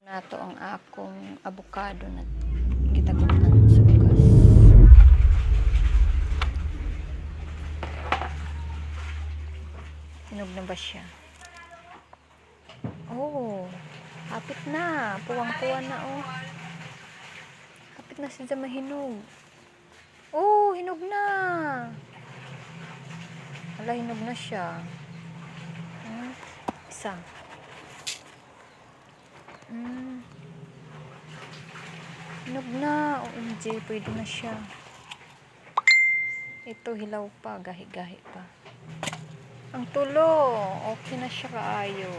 Nato ang akong avocado na gitagutan sa bugas. Hinog na ba siya? Oh, hapit na. Puwang-puwan na oh. Hapit na siya mahinog. Oh, hinog na. Wala, hinog na siya. Isa. Hinog na. OMG, pwede na siya. Ito, hilaw pa. Gahi-gahi pa. Ang tulo. Okay na siya kaayo.